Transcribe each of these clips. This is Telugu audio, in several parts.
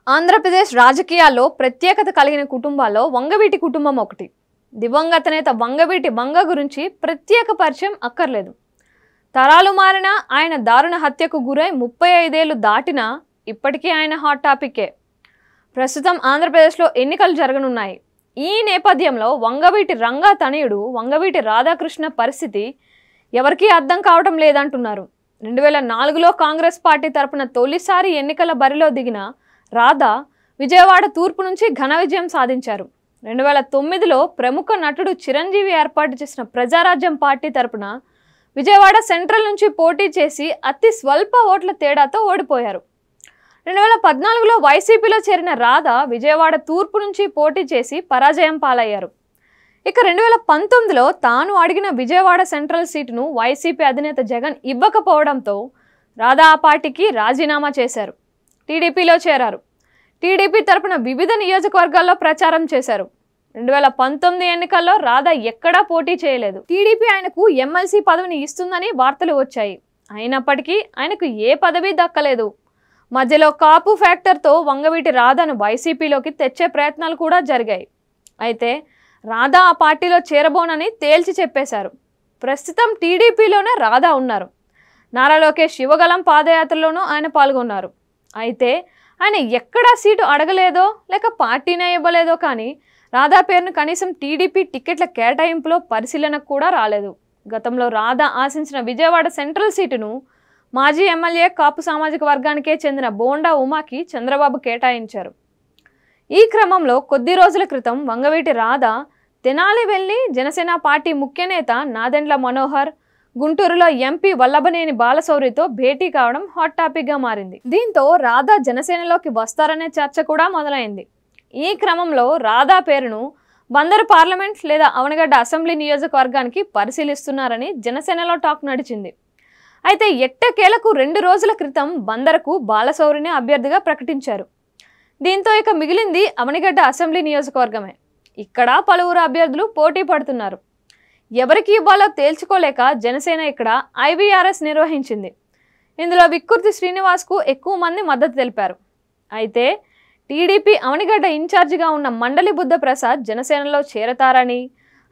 ఆంధ్రప్రదేశ్ రాజకీయాల్లో ప్రత్యేకత కలిగిన కుటుంబాల్లో వంగవీటి కుటుంబం ఒకటి. దివంగత నేత వంగవీటి బంగ గురించి ప్రత్యేక పరిచయం అక్కర్లేదు. తరాలు మారినా ఆయన దారుణ హత్యకు గురై 35 ఏళ్లు దాటినా ఇప్పటికీ ఆయన హాట్ టాపికే. ప్రస్తుతం ఆంధ్రప్రదేశ్లో ఎన్నికలు జరగనున్నాయి. ఈ నేపథ్యంలో వంగవీటి రంగా తనయుడు వంగవీటి రాధాకృష్ణ పరిస్థితి ఎవరికీ అర్థం కావడం లేదంటున్నారు. 2004లో కాంగ్రెస్ పార్టీ తరపున తొలిసారి ఎన్నికల బరిలో దిగిన రాధా విజయవాడ తూర్పు నుంచి ఘన విజయం సాధించారు. 2009లో ప్రముఖ నటుడు చిరంజీవి ఏర్పాటు చేసిన ప్రజారాజ్యం పార్టీ తరపున విజయవాడ సెంట్రల్ నుంచి పోటీ చేసి అతి స్వల్ప ఓట్ల తేడాతో ఓడిపోయారు. 2014లో వైసీపీలో చేరిన రాధా విజయవాడ తూర్పు నుంచి పోటీ చేసి పరాజయం పాలయ్యారు. ఇక 2019లో తాను అడిగిన విజయవాడ సెంట్రల్ సీటును వైసీపీ అధినేత జగన్ ఇవ్వకపోవడంతో రాధా ఆ పార్టీకి రాజీనామా చేశారు. టీడీపీలో చేరారు. టీడీపీ తరపున వివిధ నియోజకవర్గాల్లో ప్రచారం చేశారు. 2019 ఎన్నికల్లో రాధా ఎక్కడా పోటీ చేయలేదు. టీడీపీ ఆయనకు ఎమ్మెల్సీ పదవిని ఇస్తుందని వార్తలు వచ్చాయి. అయినప్పటికీ ఆయనకు ఏ పదవి దక్కలేదు. మధ్యలో కాపు ఫ్యాక్టర్తో వంగవీటి రాధాను వైసీపీలోకి తెచ్చే ప్రయత్నాలు కూడా జరిగాయి. అయితే రాధా ఆ పార్టీలో చేరబోనని తేల్చి చెప్పేశారు. ప్రస్తుతం టీడీపీలోనే రాధా ఉన్నారు. నారా లోకేష్ శివగలం పాదయాత్రలోనూ ఆయన పాల్గొన్నారు. అయితే ఆయన ఎక్కడా సీటు అడగలేదో లేక పార్టీనే ఇవ్వలేదో కానీ రాధా పేరును కనీసం టీడీపీ టికెట్ల కేటాయింపులో పరిశీలనకు కూడా రాలేదు. గతంలో రాధా ఆశించిన విజయవాడ సెంట్రల్ సీటును మాజీ ఎమ్మెల్యే కాపు సామాజిక వర్గానికే చెందిన బోండా ఉమాకి చంద్రబాబు కేటాయించారు. ఈ క్రమంలో కొద్ది రోజుల క్రితం వంగవీటి రాధా తెనాలి వెళ్లి జనసేన పార్టీ ముఖ్య నేత నాదెండ్ల మనోహర్, గుంటూరులో ఎంపీ వల్లభనేని బాలశౌరితో భేటీ కావడం హాట్ టాపిక్గా మారింది. దీంతో రాధా జనసేనలోకి వస్తారనే చర్చ కూడా మొదలైంది. ఈ క్రమంలో రాధా పేరును బందరు పార్లమెంట్ లేదా అవనగడ్డ అసెంబ్లీ నియోజకవర్గానికి పరిశీలిస్తున్నారని జనసేనలో టాక్ నడిచింది. అయితే ఎట్టకేలకు 2 రోజుల క్రితం బందరకు బాలశౌరిని అభ్యర్థిగా ప్రకటించారు. దీంతో ఇక మిగిలింది అవనగడ్డ అసెంబ్లీ నియోజకవర్గమే. ఇక్కడ పలువురు అభ్యర్థులు పోటీ పడుతున్నారు. ఎవరికి ఇవ్వాలో తేల్చుకోలేక జనసేన ఇక్కడ ఐవీఆర్ఎస్ నిర్వహించింది. ఇందులో విక్కుర్తి శ్రీనివాస్కు ఎక్కువ మంది మద్దతు తెలిపారు. అయితే టీడీపీ అవనిగడ్డ ఇన్ఛార్జిగా ఉన్న మండలి బుద్ధప్రసాద్ జనసేనలో చేరతారని,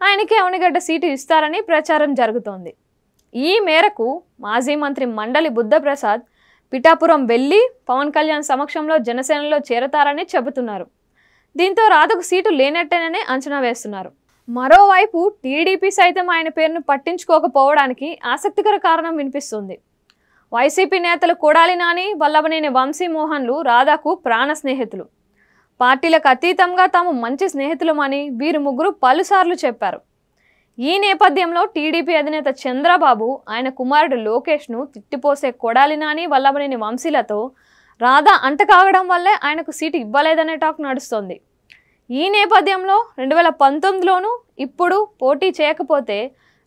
ఆయనకే అవనిగడ్డ సీటు ఇస్తారని ప్రచారం జరుగుతోంది. ఈ మేరకు మాజీ మంత్రి మండలి బుద్ధప్రసాద్ పిఠాపురం వెళ్లి పవన్ కళ్యాణ్ సమక్షంలో జనసేనలో చేరతారని చెబుతున్నారు. దీంతో రాధకు సీటు లేనట్టేనని అంచనా వేస్తున్నారు. మరోవైపు టీడీపీ సైతం ఆయన పేరును పట్టించుకోకపోవడానికి ఆసక్తికర కారణం వినిపిస్తుంది. వైసీపీ నేతలు కొడాలి నాని, వల్లభనేని వంశీమోహన్లు రాధాకు ప్రాణ స్నేహితులు. పార్టీలకు అతీతంగా తాము మంచి స్నేహితులమని వీరు ముగ్గురు పలుసార్లు చెప్పారు. ఈ నేపథ్యంలో టీడీపీ అధినేత చంద్రబాబు ఆయన కుమారుడు లోకేష్ను తిట్టిపోసే కొడాలి నాని, వల్లభనేని వంశీలతో రాధా అంటకాగడం వల్లే ఆయనకు సీటు ఇవ్వలేదనే టాక్ నడుస్తోంది. ఈ నేపథ్యంలో 2019లోనూ ఇప్పుడు పోటీ చేయకపోతే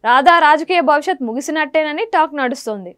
రాధా రాజకీయ భవిష్యత్ ముగిసినట్టేనని టాక్ నడుస్తోంది.